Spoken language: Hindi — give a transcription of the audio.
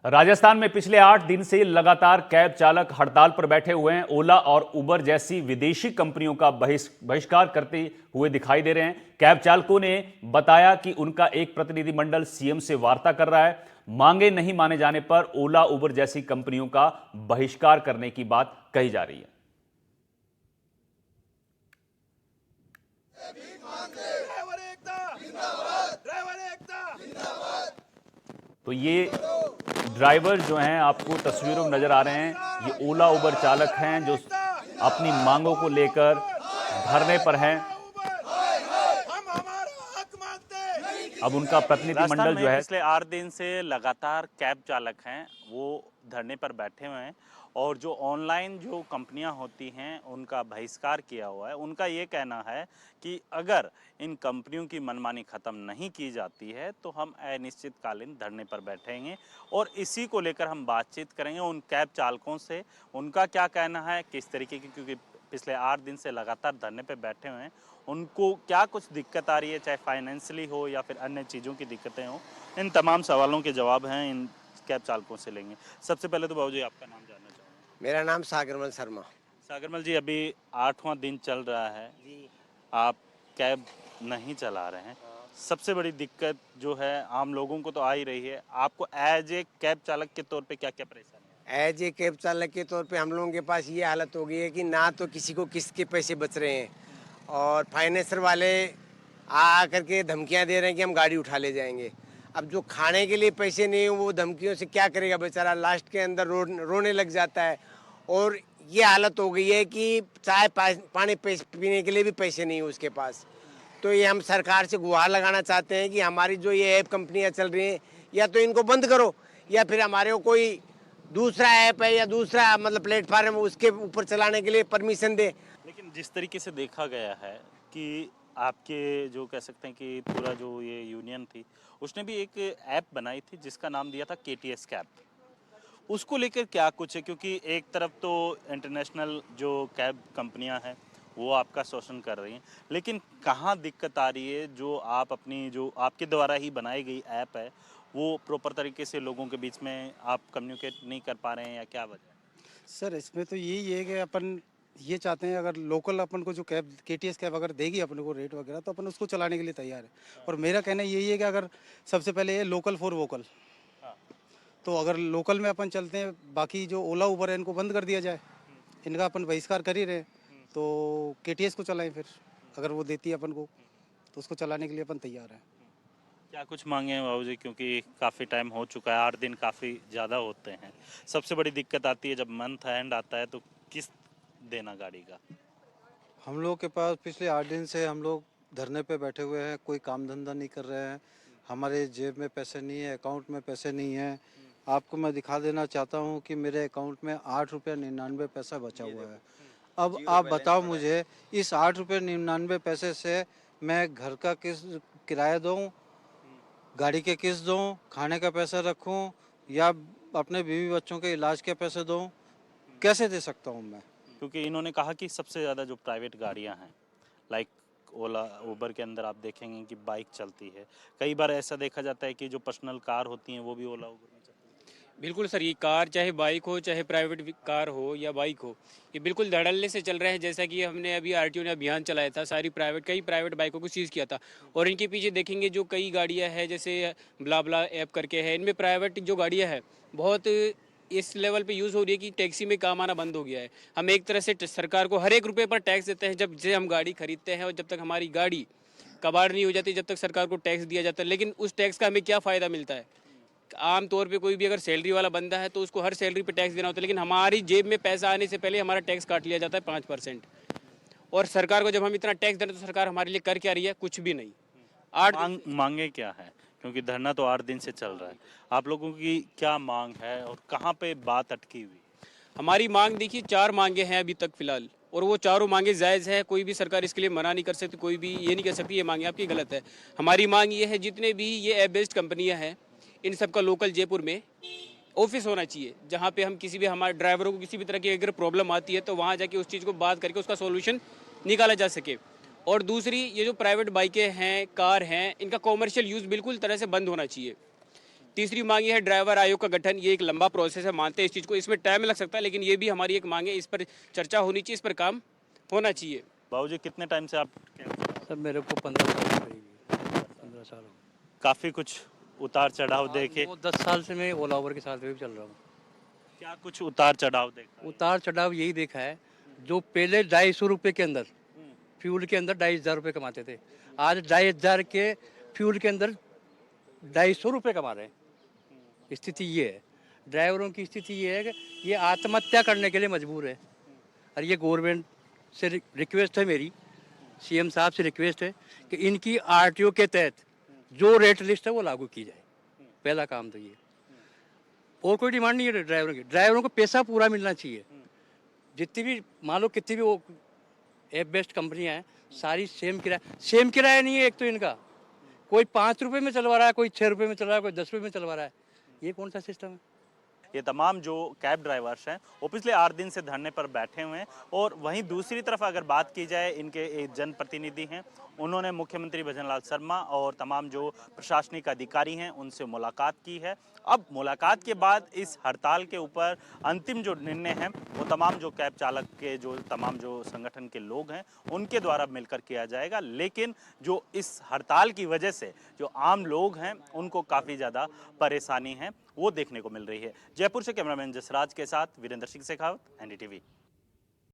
राजस्थान में पिछले 8 दिन से लगातार कैब चालक हड़ताल पर बैठे हुए हैं। ओला और उबर जैसी विदेशी कंपनियों का बहिष्कार करते हुए दिखाई दे रहे हैं। कैब चालकों ने बताया कि उनका एक प्रतिनिधिमंडल सीएम से वार्ता कर रहा है। मांगे नहीं माने जाने पर ओला उबर जैसी कंपनियों का बहिष्कार करने की बात कही जा रही है। तो ये ड्राइवर जो हैं आपको तस्वीरों में नजर आ रहे हैं, ये ओला उबर चालक हैं जो अपनी मांगों को लेकर धरने पर हैं। अब उनका प्रतिनिधिमंडल जो है पिछले 8 दिन से लगातार कैब चालक हैं वो धरने पर बैठे हुए हैं और जो ऑनलाइन जो कंपनियां होती हैं उनका बहिष्कार किया हुआ है। उनका ये कहना है कि अगर इन कंपनियों की मनमानी ख़त्म नहीं की जाती है तो हम अनिश्चितकालीन धरने पर बैठेंगे और इसी को लेकर हम बातचीत करेंगे उन कैब चालकों से। उनका क्या कहना है, किस तरीके की, क्योंकि पिछले 8 दिन से लगातार धरने पर बैठे हुए हैं, उनको क्या कुछ दिक्कत आ रही है, चाहे फाइनेंशियली हो या फिर अन्य चीज़ों की दिक्कतें हो। इन तमाम सवालों के जवाब हैं इन कैब चालकों से लेंगे। सबसे पहले तो बाबूजी आपका नाम जानना चाहूँगा। मेरा नाम सागरमल शर्मा। सागरमल जी, अभी 8वां दिन चल रहा है, आप कैब नहीं चला रहे हैं। सबसे बड़ी दिक्कत जो है आम लोगों को तो आ ही रही है, आपको एज ए कैब चालक के तौर पे क्या क्या परेशानी है? एज ए कैब चालक के तौर पे हम लोगों के पास ये हालत हो गई है कि ना तो किसी को किस्त के पैसे बच रहे हैं और फाइनेंसर वाले आ करके धमकियां दे रहे हैं कि हम गाड़ी उठा ले जाएंगे। अब जो खाने के लिए पैसे नहीं हो वो धमकियों से क्या करेगा बेचारा, लास्ट के अंदर रोने लग जाता है। और ये हालत हो गई है कि चाय पानी पीने के लिए भी पैसे नहीं है उसके पास। तो ये हम सरकार से गुहार लगाना चाहते हैं कि हमारी जो ये ऐप कंपनियां चल रही हैं या तो इनको बंद करो या फिर हमारे को कोई दूसरा ऐप है या दूसरा मतलब प्लेटफार्म उसके ऊपर चलाने के लिए परमिशन दे। लेकिन जिस तरीके से देखा गया है कि आपके जो कह सकते हैं कि पूरा जो ये यूनियन थी उसने भी एक ऐप बनाई थी जिसका नाम दिया था केटीएस कैब। उसको लेकर क्या कुछ है, क्योंकि एक तरफ तो इंटरनेशनल जो कैब कंपनियां हैं वो आपका शोषण कर रही हैं, लेकिन कहाँ दिक्कत आ रही है जो आप अपनी जो आपके द्वारा ही बनाई गई ऐप है वो प्रॉपर तरीके से लोगों के बीच में आप कम्युनिकेट नहीं कर पा रहे हैं, या क्या वजह है? सर इसमें तो यही है कि अपन ये चाहते हैं अगर लोकल अपन को जो कैब केटीएस कैब अगर देगी अपने को रेट वगैरह तो अपन उसको चलाने के लिए तैयार है। और मेरा कहना यही है कि अगर सबसे पहले ये लोकल फॉर वोकल, तो अगर लोकल में अपन चलते हैं, बाकी जो ओला उबर है इनको बंद कर दिया जाए। इनका अपन बहिष्कार कर ही रहे हैं, तो केटीएस को चलाएं फिर। अगर वो देती है अपन को तो उसको चलाने के लिए अपन तैयार हैं। क्या कुछ मांगे हैं बाबूजी, क्योंकि काफ़ी टाइम हो चुका है, 8 दिन काफ़ी ज़्यादा होते हैं। सबसे बड़ी दिक्कत आती है जब मंथ एंड आता है तो किस्त देना गाड़ी का। हम लोग के पास पिछले 8 दिन से हम लोग धरने पे बैठे हुए हैं, कोई काम धंधा नहीं कर रहे हैं। हमारे जेब में पैसे नहीं है, अकाउंट में पैसे नहीं है। आपको मैं दिखा देना चाहता हूँ कि मेरे अकाउंट में 8 रुपये 99 पैसा बचा हुआ है। अब आप बताओ मुझे, इस 8 रुपये 99 पैसे से मैं घर का किराया दूँ, गाड़ी के किस्त दूँ, खाने का पैसा रखूँ, या अपने बीवी बच्चों के इलाज के पैसे दूँ? कैसे दे सकता हूँ मैं? क्योंकि इन्होंने कहा कि सबसे ज़्यादा जो प्राइवेट गाड़ियां हैं लाइक ओला उबर के अंदर आप देखेंगे कि बाइक चलती है। कई बार ऐसा देखा जाता है कि जो पर्सनल कार होती हैं वो भी ओला उबर में चलती हैं। बिल्कुल सर, ये कार चाहे बाइक हो, चाहे प्राइवेट कार हो या बाइक हो, ये बिल्कुल धड़ल्ले से चल रहे हैं। जैसा कि हमने अभी आरटीओ ने अभियान चलाया था, कई प्राइवेट बाइकों को सीज किया था। और इनके पीछे देखेंगे जो कई गाड़ियां हैं, जैसे ब्ला ब्ला ऐप करके है, इनमें प्राइवेट जो गाड़ियां हैं बहुत इस लेवल पे यूज़ हो रही है कि टैक्सी में काम आना बंद हो गया है। हम एक तरह से सरकार को हर एक रुपये पर टैक्स देते हैं जब से हम गाड़ी खरीदते हैं, और जब तक हमारी गाड़ी कबाड़ नहीं हो जाती जब तक सरकार को टैक्स दिया जाता है। लेकिन उस टैक्स का हमें क्या फ़ायदा मिलता है? आम तौर पे कोई भी अगर सैलरी वाला बंदा है तो उसको हर सैलरी पे टैक्स देना होता है, लेकिन हमारी जेब में पैसा आने से पहले हमारा टैक्स काट लिया जाता है 5%। और सरकार को जब हम इतना टैक्स दे रहे हैं तो सरकार हमारे लिए कर क्या रही है? कुछ भी नहीं। मांगे क्या है, क्योंकि धरना तो 8 दिन से चल रहा है। आप लोगों की क्या मांग है और कहाँ पे बात अटकी हुई? हमारी मांग देखिए 4 मांगे हैं अभी तक फिलहाल, और वो चारों मांगे जायज़ है। कोई भी सरकार इसके लिए मना नहीं कर सकती, कोई भी ये नहीं कह सकती ये मांगे आपकी गलत है। हमारी मांग ये है, जितने भी ये ऐप बेस्ड कंपनियां हैं इन सब का लोकल जयपुर में ऑफिस होना चाहिए, जहाँ पे हम किसी भी हमारे ड्राइवरों को किसी भी तरह की अगर प्रॉब्लम आती है तो वहाँ जाके उस चीज़ को बात करके उसका सोल्यूशन निकाला जा सके। और दूसरी, ये जो प्राइवेट बाइकें हैं, कार हैं, इनका कॉमर्शियल यूज़ बिल्कुल तरह से बंद होना चाहिए। तीसरी मांग ये है ड्राइवर आयोग का गठन। ये एक लंबा प्रोसेस है, मानते हैं इस चीज़ को, इसमें टाइम लग सकता है, लेकिन ये भी हमारी एक मांग है, इस पर चर्चा होनी चाहिए, इस पर काम होना चाहिए। बाबूजी कितने टाइम से आप सर मेरे को 15 साल के करीब 15 साल हो गए। काफ़ी कुछ उतार चढ़ाव देखे, वो 10 साल से मैं ओला उबर के साथ में भी चल रहा हूँ। क्या कुछ उतार चढ़ाव देखा? उतार चढ़ाव यही देखा है, जो पहले 250 रुपये के अंदर फ्यूल के अंदर 2,500 रुपये कमाते थे, आज 2,500 के फ्यूल के अंदर 250 रुपये कमा रहे हैं। स्थिति ये है, ड्राइवरों की स्थिति ये है कि ये आत्महत्या करने के लिए मजबूर है। और ये गवर्नमेंट से रिक्वेस्ट है मेरी, सीएम साहब से रिक्वेस्ट है कि इनकी आरटीओ के तहत जो रेट लिस्ट है वो लागू की जाए। पहला काम तो ये, और कोई डिमांड नहीं है ड्राइवरों की। ड्राइवरों को पैसा पूरा मिलना चाहिए। जितनी भी मान लो कितनी भी वो ऐप बेस्ड कंपनियां हैं, सारी सेम किराया नहीं है। एक तो इनका कोई 5 रुपये में चलवा रहा है, कोई 6 रुपये में चल रहा है, कोई 10 रुपये में चलवा रहा है। ये कौन सा सिस्टम है? ये तमाम जो कैब ड्राइवर्स हैं वो पिछले 8 दिन से धरने पर बैठे हुए हैं। और वहीं दूसरी तरफ अगर बात की जाए, इनके एक जनप्रतिनिधि हैं, उन्होंने मुख्यमंत्री भजनलाल शर्मा और तमाम जो प्रशासनिक अधिकारी हैं उनसे मुलाकात की है। अब मुलाकात के बाद इस हड़ताल के ऊपर अंतिम जो निर्णय है वो तमाम जो कैब चालक के जो तमाम जो संगठन के लोग हैं उनके द्वारा मिलकर किया जाएगा। लेकिन जो इस हड़ताल की वजह से जो आम लोग हैं उनको काफ़ी ज़्यादा परेशानी है वो देखने को मिल रही है। जयपुर से कैमरामैन जसराज के साथ वीरेंद्र सिंह शेखावत, एनडीटीवी।